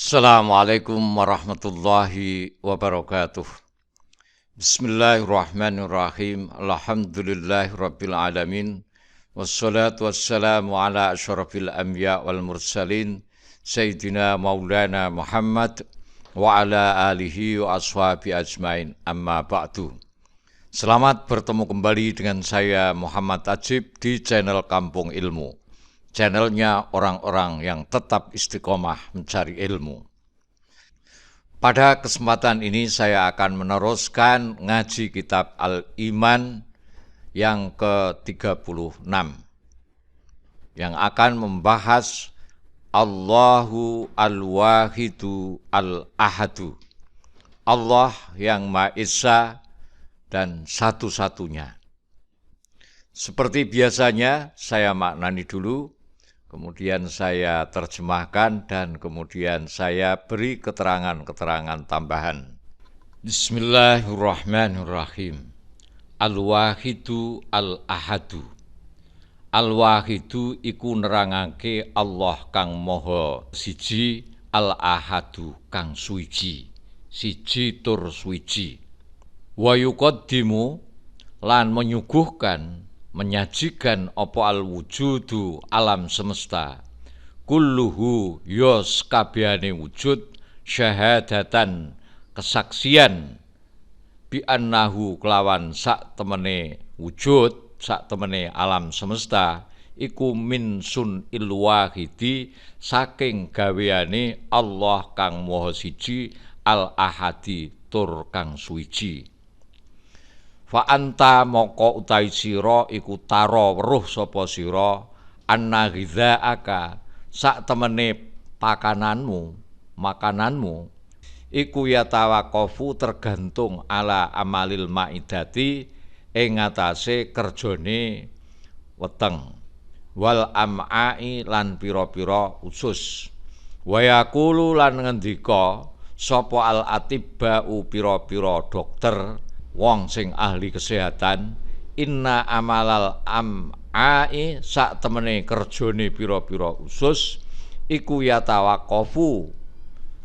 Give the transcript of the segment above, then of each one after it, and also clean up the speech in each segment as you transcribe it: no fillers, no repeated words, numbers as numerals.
Assalamualaikum warahmatullahi wabarakatuh. Bismillahirrahmanirrahim. Alhamdulillahirabbil alamin. Wassalatu wassalamu ala asyrafil anbiya wal mursalin sayyidina maulana Muhammad wa ala alihi wa ashabi ajmain. Amma ba'du. Selamat bertemu kembali dengan saya Muhammad Ajib di channel Kampung Ilmu. Channelnya orang-orang yang tetap istiqomah mencari ilmu. Pada kesempatan ini saya akan meneruskan ngaji kitab Al-Iman yang ke-36 yang akan membahas Allahu Al-Wahidu Al-Ahadu, Allah yang Maha Esa dan satu-satunya. Seperti biasanya saya maknani dulu, kemudian saya terjemahkan dan kemudian saya beri keterangan-keterangan tambahan. Bismillahirrahmanirrahim. Al-Wahidu Al-Ahadu. Al-Wahidu iku nerangake Allah kang Maha Siji, Al-Ahadu kang suwiji, siji tur suwiji. Wa yuqaddimu lan menyuguhkan, menyajikan apa al-wujudu alam semesta kulluhu yos kabehane wujud syahadatan kesaksian bi annahu kelawan sak temene wujud, sak temene alam semesta iku min sun ilwahidi saking gaweane Allah kang Maha Siji al-ahadi tur kang suwiji. Fa anta moko utahi sira iku taro weruh sapa sira anna ghidzaaka sak temene makananmu iku yatawaqafu tergantung ala amalil maidati ing ngatasé kerjane weteng wal am'ai lan pira-pira usus wa yaqulu lan ngendika sapa al atibba'u pira-pira dokter wong sing ahli kesehatan inna amalal am'ai sak temene kerjane pira-pira usus iku yatawaqafu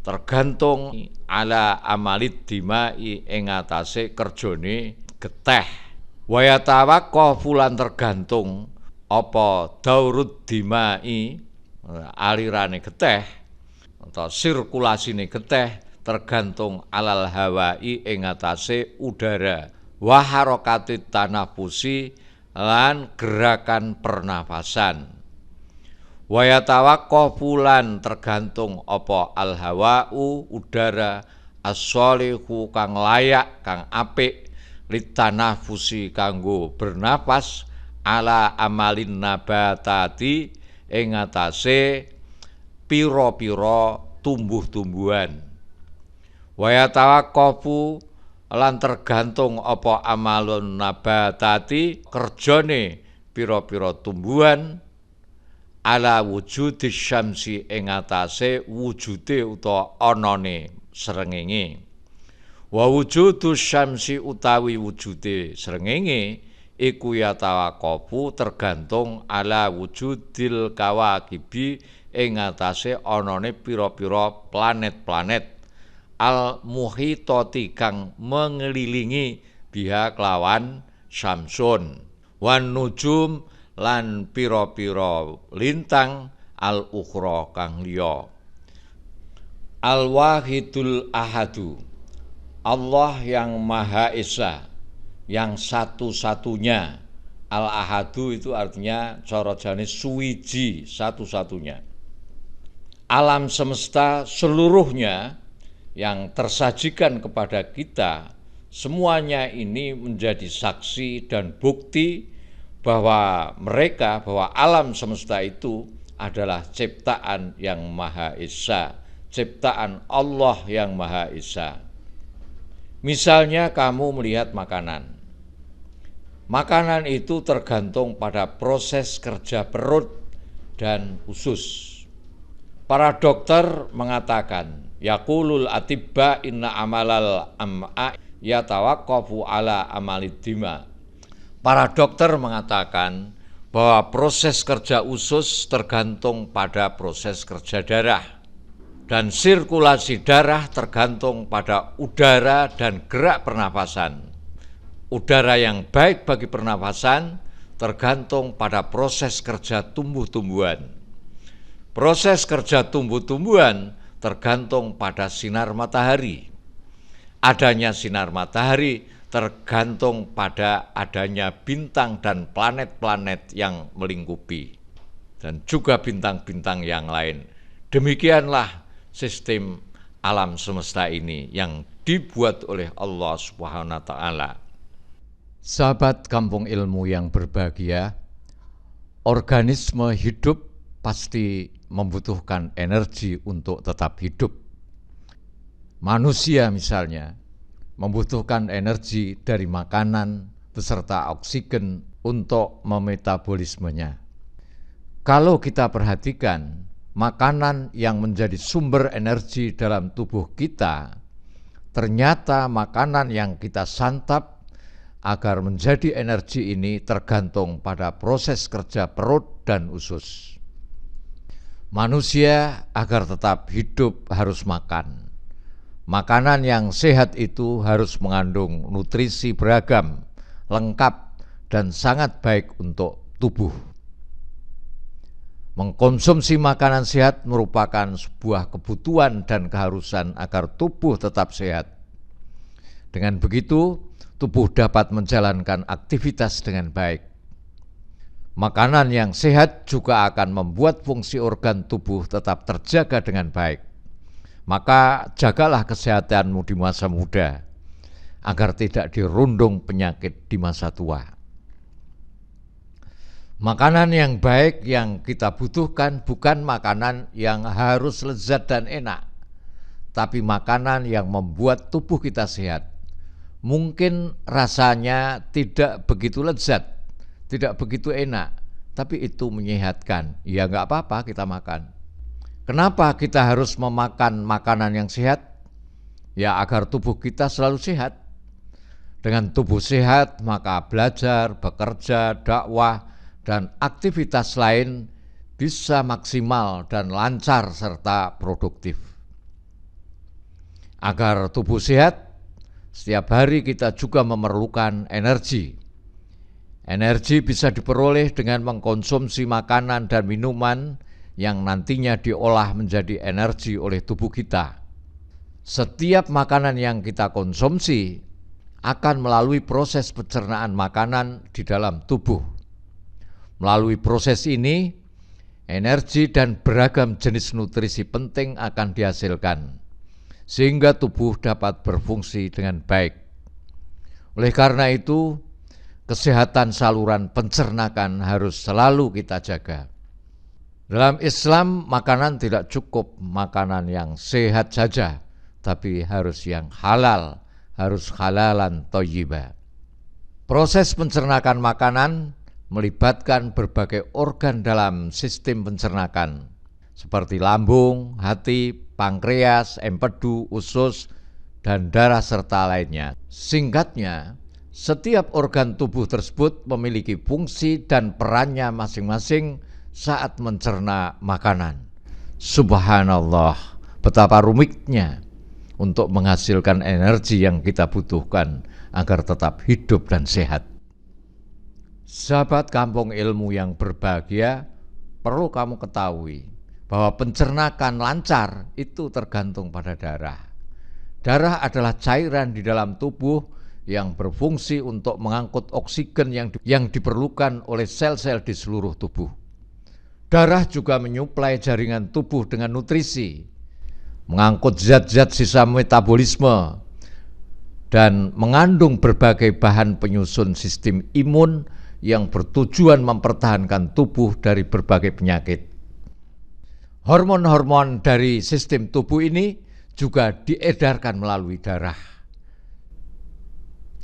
tergantung ala amalid dimai ing atase kerjane geteh wa yatawaqafu lan tergantung apa daurud dimai alirane geteh atau sirkulasine geteh tergantung alal hawai ing atase udara wa harakatit tanafusi lan gerakan pernafasan wa yatawaqqafu lan tergantung apa al hawau udara as-shalihu kang layak kang apik litanafusi kanggo bernafas ala amalin nabatati ing atase pira-pira tumbuh-tumbuhan. Wa yatawaqqafu lan tergantung apa amalun nabatati kerjane pira-pira tumbuhan ala wujudis syamsi ing atase wujude utawa anane srengenge. Wa wujudus syamsi utawi wujude srengenge iku yatawaqqafu tergantung ala wujudil kawakibi ing atase anane pira-pira planet-planet al muhitati kang mengelilingi biha kelawan syamsun wan nujum lan pira-pira lintang al ukhra kang liya. Al wahidul ahadu, Allah yang Maha Esa, yang satu-satunya. Al ahadu itu artinya cara jane suwiji, satu-satunya. Alam semesta seluruhnya yang tersajikan kepada kita, semuanya ini menjadi saksi dan bukti bahwa alam semesta itu adalah ciptaan yang Maha Esa, ciptaan Allah yang Maha Esa. Misalnya kamu melihat makanan. Makanan itu tergantung pada proses kerja perut dan usus. Para dokter mengatakan yaqulul atibba inna amalal am'a yatawaqqafu ala amalid dima. Para dokter mengatakan bahwa proses kerja usus tergantung pada proses kerja darah. Dan sirkulasi darah tergantung pada udara dan gerak pernapasan. Udara yang baik bagi pernapasan tergantung pada proses kerja tumbuh-tumbuhan. Proses kerja tumbuh-tumbuhan tergantung pada sinar matahari. Adanya sinar matahari tergantung pada adanya bintang dan planet-planet yang melingkupi, dan juga bintang-bintang yang lain. Demikianlah sistem alam semesta ini yang dibuat oleh Allah Subhanahu wa Ta'ala. Sahabat Kampung Ilmu yang berbahagia, organisme hidup pasti membutuhkan energi untuk tetap hidup. Manusia misalnya membutuhkan energi dari makanan beserta oksigen untuk memetabolismenya. Kalau kita perhatikan, makanan yang menjadi sumber energi dalam tubuh kita, ternyata makanan yang kita santap agar menjadi energi ini tergantung pada proses kerja perut dan usus. Manusia agar tetap hidup harus makan. Makanan yang sehat itu harus mengandung nutrisi beragam, lengkap, dan sangat baik untuk tubuh. Mengkonsumsi makanan sehat merupakan sebuah kebutuhan dan keharusan agar tubuh tetap sehat. Dengan begitu, tubuh dapat menjalankan aktivitas dengan baik. Makanan yang sehat juga akan membuat fungsi organ tubuh tetap terjaga dengan baik. Maka jagalah kesehatanmu di masa muda, agar tidak dirundung penyakit di masa tua. Makanan yang baik yang kita butuhkan bukan makanan yang harus lezat dan enak, tapi makanan yang membuat tubuh kita sehat. Mungkin rasanya tidak begitu lezat, tidak begitu enak, tapi itu menyehatkan. Ya nggak apa-apa kita makan. Kenapa kita harus memakan makanan yang sehat? Ya agar tubuh kita selalu sehat. Dengan tubuh sehat maka belajar, bekerja, dakwah, dan aktivitas lain bisa maksimal dan lancar serta produktif. Agar tubuh sehat, setiap hari kita juga memerlukan energi. Energi bisa diperoleh dengan mengkonsumsi makanan dan minuman yang nantinya diolah menjadi energi oleh tubuh kita. Setiap makanan yang kita konsumsi akan melalui proses pencernaan makanan di dalam tubuh. Melalui proses ini, energi dan beragam jenis nutrisi penting akan dihasilkan, sehingga tubuh dapat berfungsi dengan baik. Oleh karena itu, kesehatan saluran pencernaan harus selalu kita jaga. Dalam Islam, makanan tidak cukup makanan yang sehat saja, tapi harus yang halal, harus halalan thayyibah. Proses pencernaan makanan melibatkan berbagai organ dalam sistem pencernaan, seperti lambung, hati, pankreas, empedu, usus, dan darah serta lainnya. Singkatnya, setiap organ tubuh tersebut memiliki fungsi dan perannya masing-masing saat mencerna makanan. Subhanallah, betapa rumitnya untuk menghasilkan energi yang kita butuhkan agar tetap hidup dan sehat. Sahabat Kampung Ilmu yang berbahagia, perlu kamu ketahui bahwa pencernaan lancar itu tergantung pada darah. Darah adalah cairan di dalam tubuh yang berfungsi untuk mengangkut oksigen yang diperlukan oleh sel-sel di seluruh tubuh. Darah juga menyuplai jaringan tubuh dengan nutrisi, mengangkut zat-zat sisa metabolisme, dan mengandung berbagai bahan penyusun sistem imun yang bertujuan mempertahankan tubuh dari berbagai penyakit. Hormon-hormon dari sistem tubuh ini juga diedarkan melalui darah.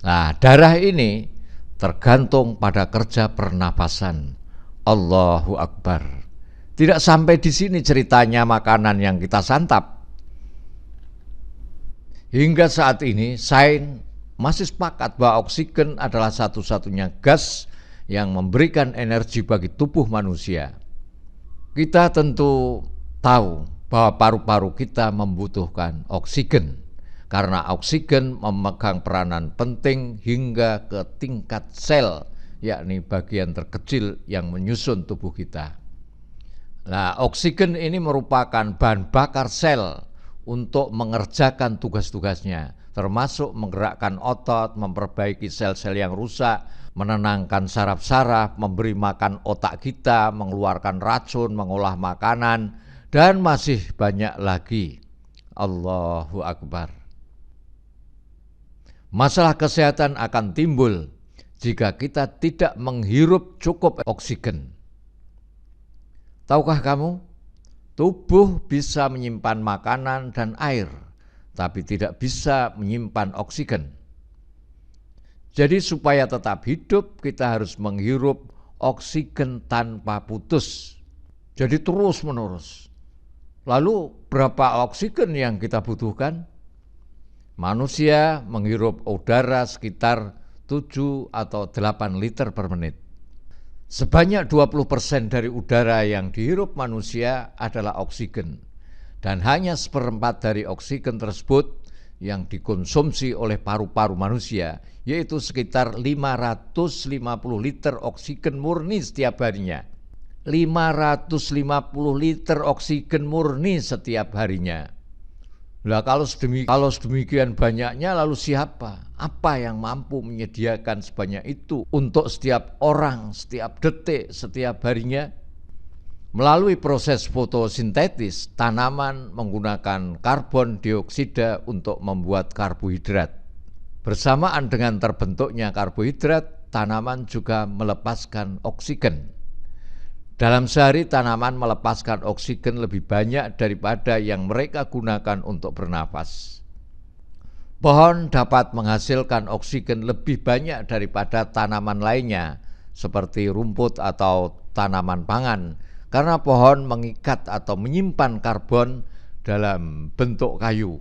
Nah, darah ini tergantung pada kerja pernapasan. Allahu Akbar. Tidak sampai di sini ceritanya makanan yang kita santap. Hingga saat ini, sains masih sepakat bahwa oksigen adalah satu-satunya gas yang memberikan energi bagi tubuh manusia. Kita tentu tahu bahwa paru-paru kita membutuhkan oksigen, karena oksigen memegang peranan penting hingga ke tingkat sel, yakni bagian terkecil yang menyusun tubuh kita. Nah, oksigen ini merupakan bahan bakar sel untuk mengerjakan tugas-tugasnya, termasuk menggerakkan otot, memperbaiki sel-sel yang rusak, menenangkan saraf-saraf, memberi makan otak kita, mengeluarkan racun, mengolah makanan, dan masih banyak lagi. Allahu Akbar. Masalah kesehatan akan timbul jika kita tidak menghirup cukup oksigen. Tahukah kamu, tubuh bisa menyimpan makanan dan air, tapi tidak bisa menyimpan oksigen. Jadi supaya tetap hidup, kita harus menghirup oksigen tanpa putus. Jadi terus menerus. Lalu berapa oksigen yang kita butuhkan? Manusia menghirup udara sekitar 7 atau 8 liter per menit. Sebanyak 20% dari udara yang dihirup manusia adalah oksigen. Dan hanya 1/4 dari oksigen tersebut yang dikonsumsi oleh paru-paru manusia, yaitu sekitar 550 liter oksigen murni setiap harinya. 550 liter oksigen murni setiap harinya. Lah kalau sedemikian banyaknya, lalu siapa? Apa yang mampu menyediakan sebanyak itu untuk setiap orang, setiap detik, setiap harinya? Melalui proses fotosintetis, tanaman menggunakan karbon dioksida untuk membuat karbohidrat. Bersamaan dengan terbentuknya karbohidrat, tanaman juga melepaskan oksigen. Dalam sehari tanaman melepaskan oksigen lebih banyak daripada yang mereka gunakan untuk bernafas. Pohon dapat menghasilkan oksigen lebih banyak daripada tanaman lainnya, seperti rumput atau tanaman pangan, karena pohon mengikat atau menyimpan karbon dalam bentuk kayu.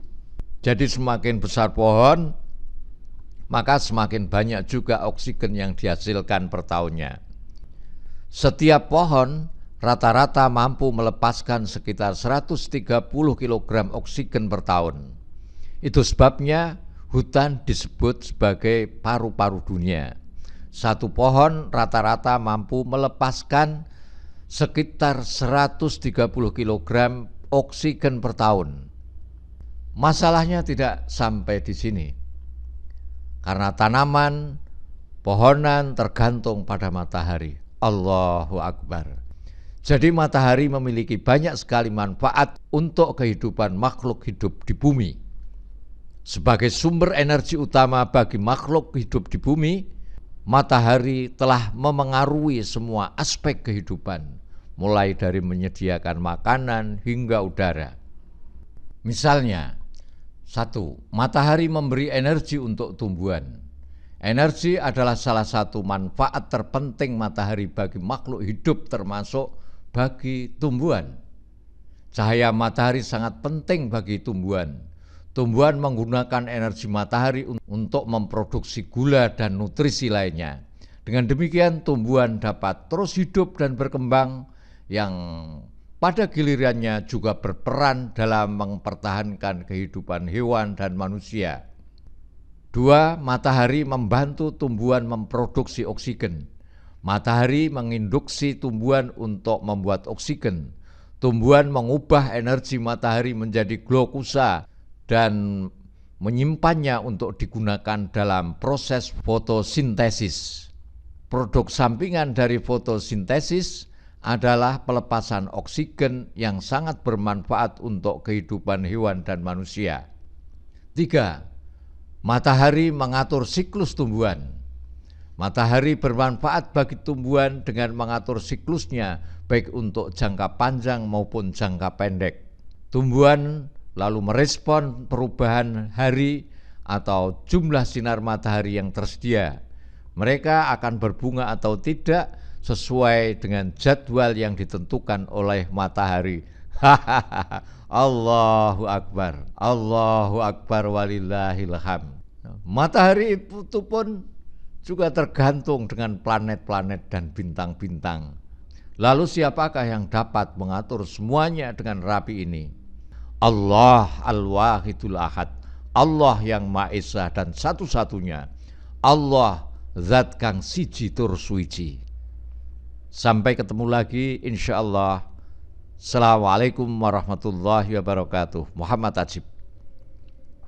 Jadi semakin besar pohon, maka semakin banyak juga oksigen yang dihasilkan per tahunnya. Setiap pohon rata-rata mampu melepaskan sekitar 130 kg oksigen per tahun. Itu sebabnya hutan disebut sebagai paru-paru dunia. Satu pohon rata-rata mampu melepaskan sekitar 130 kg oksigen per tahun. Masalahnya tidak sampai di sini. Karena tanaman, pohonan tergantung pada matahari. Allahu Akbar. Jadi matahari memiliki banyak sekali manfaat untuk kehidupan makhluk hidup di bumi. Sebagai sumber energi utama bagi makhluk hidup di bumi, matahari telah memengaruhi semua aspek kehidupan, mulai dari menyediakan makanan hingga udara. Misalnya, 1. Matahari memberi energi untuk tumbuhan. Energi adalah salah satu manfaat terpenting matahari bagi makhluk hidup, termasuk bagi tumbuhan. Cahaya matahari sangat penting bagi tumbuhan. Tumbuhan menggunakan energi matahari untuk memproduksi gula dan nutrisi lainnya. Dengan demikian tumbuhan dapat terus hidup dan berkembang, yang pada gilirannya juga berperan dalam mempertahankan kehidupan hewan dan manusia. 2. Matahari membantu tumbuhan memproduksi oksigen. Matahari menginduksi tumbuhan untuk membuat oksigen. Tumbuhan mengubah energi matahari menjadi glukosa dan menyimpannya untuk digunakan dalam proses fotosintesis. Produk sampingan dari fotosintesis adalah pelepasan oksigen yang sangat bermanfaat untuk kehidupan hewan dan manusia. 3. Matahari mengatur siklus tumbuhan. Matahari bermanfaat bagi tumbuhan dengan mengatur siklusnya, baik untuk jangka panjang maupun jangka pendek. Tumbuhan lalu merespon perubahan hari atau jumlah sinar matahari yang tersedia. Mereka akan berbunga atau tidak sesuai dengan jadwal yang ditentukan oleh matahari. Allahu Akbar, Allahu Akbar walillahil hamd. Matahari itu pun juga tergantung dengan planet-planet dan bintang-bintang. Lalu siapakah yang dapat mengatur semuanya dengan rapi ini? Allah Al-Wahidul Ahad, Allah yang Maha Esa dan satu-satunya, Allah Zat kang siji tur suwiji. Sampai ketemu lagi insyaallah. Assalamualaikum warahmatullahi wabarakatuh. Muhammad Ajib.